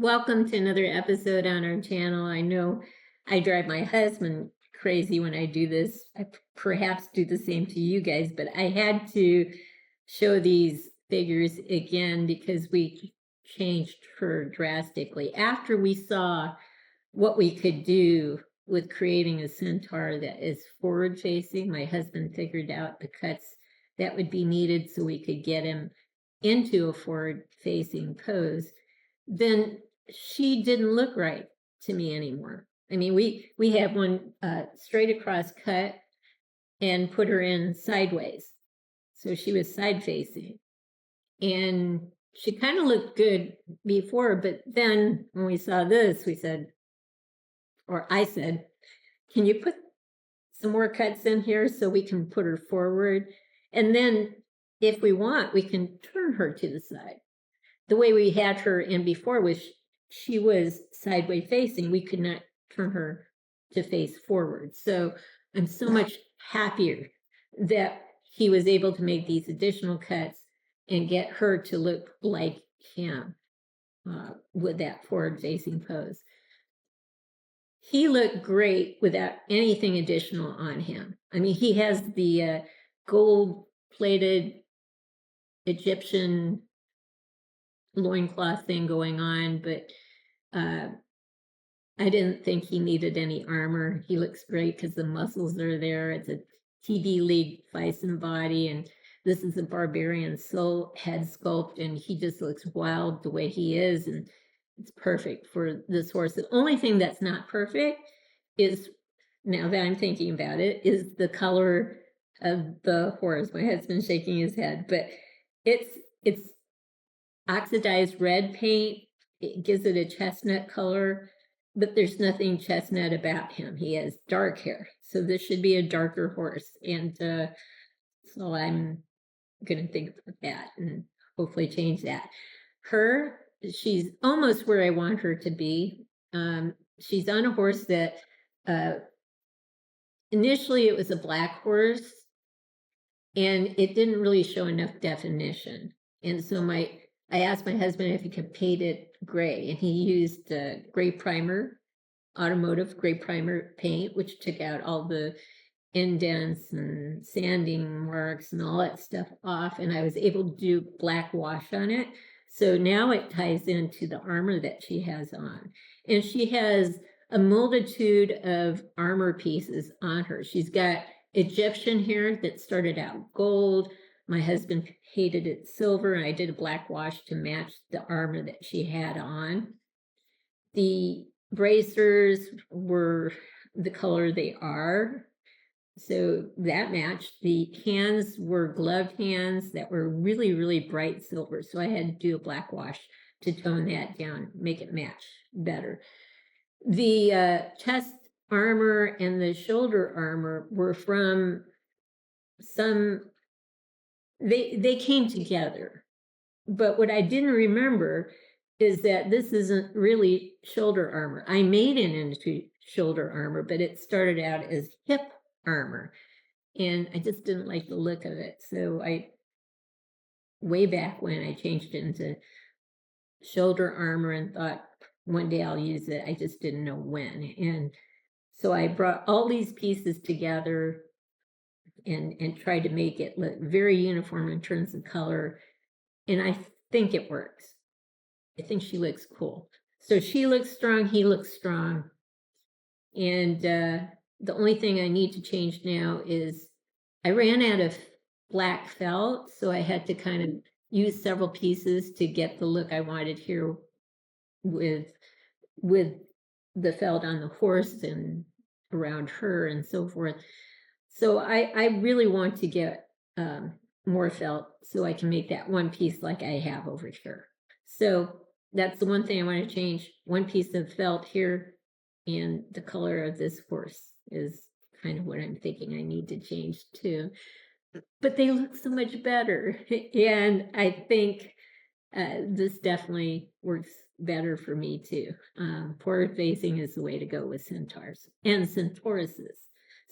Welcome to another episode on our channel. I know I drive my husband crazy when I do this. I perhaps do the same to you guys, but I had to show these figures again because we changed her drastically. After we saw what we could do with creating a centaur that is forward facing, my husband figured out the cuts that would be needed so we could get him into a forward facing pose. Then she didn't look right to me anymore. I mean, we have one straight across cut and put her in sideways. So she was side facing. And she kind of looked good before, but then when we saw this, we said, or I said, can you put some more cuts in here so we can put her forward? And then if we want, we can turn her to the side. The way we had her in before was she was sideways facing. We could not turn her to face forward. So I'm so much happier that he was able to make these additional cuts and get her to look like him with that forward facing pose. He looked great without anything additional on him. I mean, he has the gold plated Egyptian loincloth thing going on, but I didn't think he needed any armor. He looks great because the muscles are there. It's a TD League bison body, and this is a barbarian soul head sculpt, and he just looks wild the way he is, and it's perfect for this horse. The only thing that's not perfect is, now that I'm thinking about it, is the color of the horse. My husband's shaking his head, but it's oxidized red paint. It gives it a chestnut color, but there's nothing chestnut about him. He has dark hair, so this should be a darker horse. And so I'm going to think about that and hopefully change that. She's almost where I want her to be. She's on a horse that initially it was a black horse, and it didn't really show enough definition. And so I asked my husband if he could paint it gray, and he used gray primer, automotive gray primer paint, which took out all the indents and sanding marks and all that stuff off, and I was able to do black wash on it. So now it ties into the armor that she has on. And she has a multitude of armor pieces on her. She's got Egyptian hair that started out gold. My husband painted it silver, and I did a black wash to match the armor that she had on. The bracers were the color they are, so that matched. The hands were gloved hands that were really, really bright silver, so I had to do a black wash to tone that down, make it match better. The chest armor and the shoulder armor were from some, they came together. But what I didn't remember is that this isn't really shoulder armor. I made it into shoulder armor, but it started out as hip armor, and I just didn't like the look of it. So way back when, I changed it into shoulder armor and thought one day I'll use it. I just didn't know when. And so I brought all these pieces together and tried to make it look very uniform in terms of color. And I think it works. I think she looks cool. So she looks strong, he looks strong. And the only thing I need to change now is I ran out of black felt, so I had to kind of use several pieces to get the look I wanted here with the felt on the horse and around her and so forth. So I really want to get more felt so I can make that one piece like I have over here. So that's the one thing I want to change. One piece of felt here, and the color of this horse is kind of what I'm thinking I need to change too. But they look so much better, and I think this definitely works better for me too. Forward facing is the way to go with centaurs and centauresses.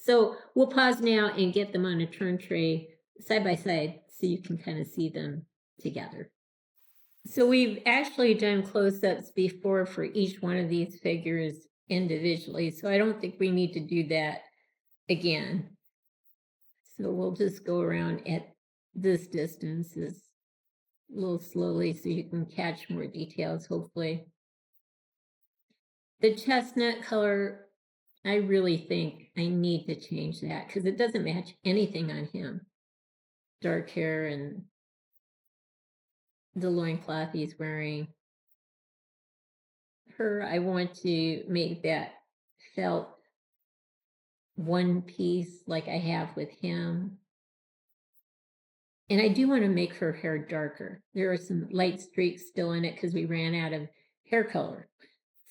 So we'll pause now and get them on a turn tray side by side so you can kind of see them together. So we've actually done close-ups before for each one of these figures individually, so I don't think we need to do that again. So we'll just go around at this distance a little slowly so you can catch more details, hopefully. The chestnut color, I really think I need to change that because it doesn't match anything on him. Dark hair and the loincloth he's wearing. Her, I want to make that felt one piece like I have with him. And I do want to make her hair darker. There are some light streaks still in it because we ran out of hair color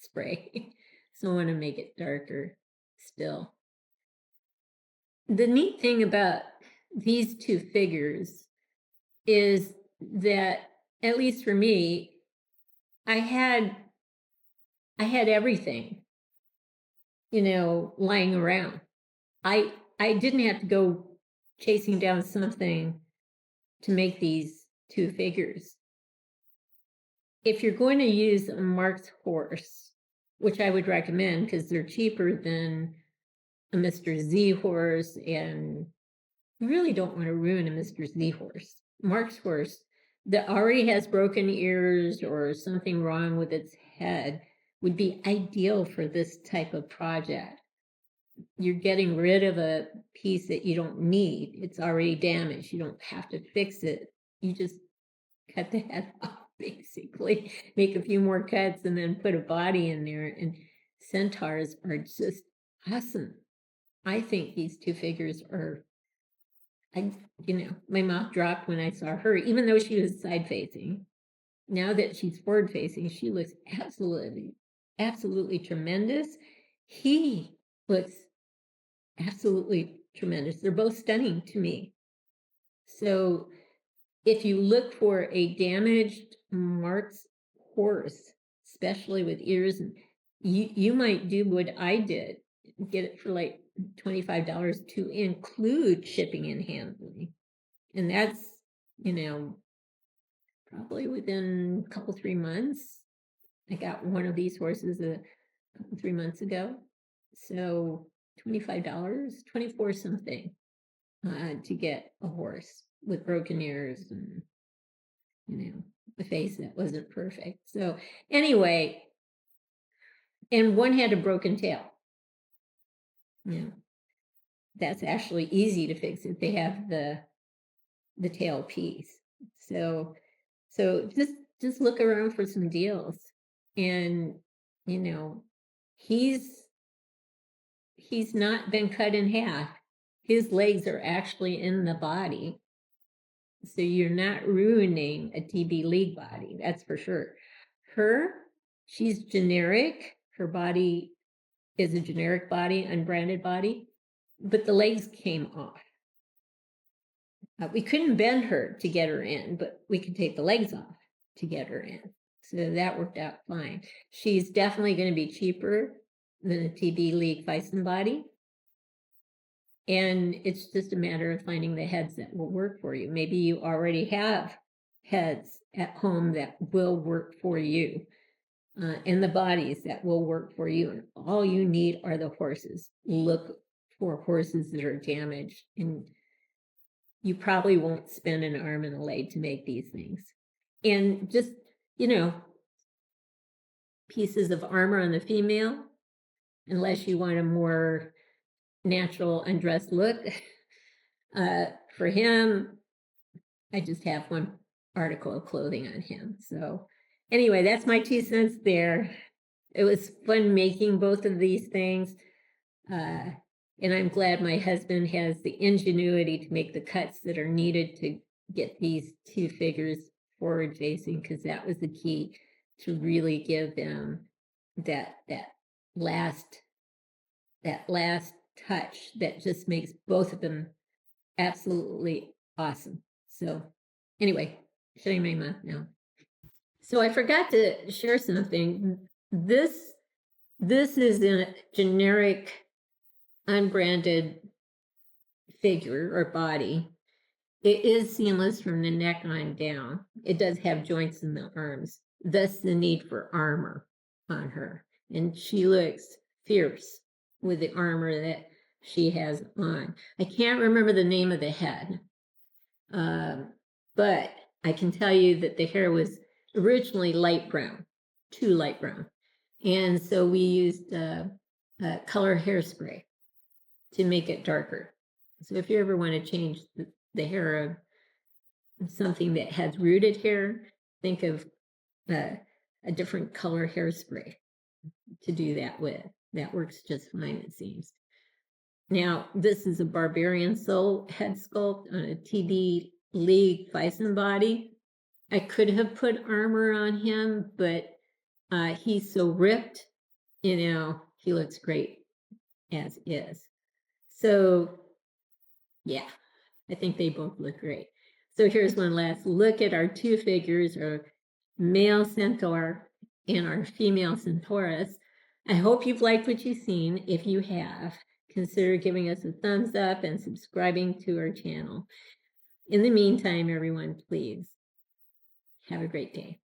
spray. So I want to make it darker still. The neat thing about these two figures is that, at least for me, I had everything, lying around. I didn't have to go chasing down something to make these two figures. If you're going to use a marked horse, which I would recommend because they're cheaper than a Mr. Z horse, and you really don't want to ruin a Mr. Z horse. Marked horse that already has broken ears or something wrong with its head would be ideal for this type of project. You're getting rid of a piece that you don't need. It's already damaged. You don't have to fix it. You just cut the head off, basically, make a few more cuts and then put a body in there. And centaurs are just awesome. I think these two figures are, my mouth dropped when I saw her, even though she was side facing. Now that she's forward facing, she looks absolutely tremendous. He looks absolutely tremendous. They're both stunning to me. So if you look for a damaged marked horse, especially with ears, you might do what I did, get it for like $25 to include shipping and handling. And that's, probably within a couple, 3 months. I got one of these horses a couple, 3 months ago. So $25, 24 something to get a horse with broken ears and, a face that wasn't perfect. So anyway, and one had a broken tail. That's actually easy to fix if they have the tail piece. So just look around for some deals. And he's not been cut in half. His legs are actually in the body. So you're not ruining a TB league body, that's for sure. She's generic. Her body is a generic body, unbranded body, but the legs came off. We couldn't bend her to get her in, but we could take the legs off to get her in. So that worked out fine. She's definitely going to be cheaper than a TB league bison body. And it's just a matter of finding the heads that will work for you. Maybe you already have heads at home that will work for you, and the bodies that will work for you. And all you need are the horses. Look for horses that are damaged, and you probably won't spend an arm and a leg to make these things. And just, pieces of armor on the female, unless you want a more natural undressed look. For him, I just have one article of clothing on him. So anyway, that's my 2 cents there. It was fun making both of these things. And I'm glad my husband has the ingenuity to make the cuts that are needed to get these two figures forward facing, because that was the key to really give them that last touch that just makes both of them absolutely awesome. So anyway, shutting my mouth now. So I forgot to share something. This is a generic unbranded figure or body, It is seamless from the neck on down. It does have joints in the arms, thus the need for armor on her. And she looks fierce with the armor that she has on. I can't remember the name of the head, but I can tell you that the hair was originally light brown, too light brown. And so we used color hairspray to make it darker. So if you ever want to change the hair of something that has rooted hair, think of a different color hairspray to do that with. That works just fine, it seems. Now, this is a barbarian soul head sculpt on a TD League bison body. I could have put armor on him, but he's so ripped, he looks great as is. So, yeah, I think they both look great. So here's one last look at our two figures, our male centaur and our female centauress. I hope you've liked what you've seen. If you have, consider giving us a thumbs up and subscribing to our channel. In the meantime, everyone, please have a great day.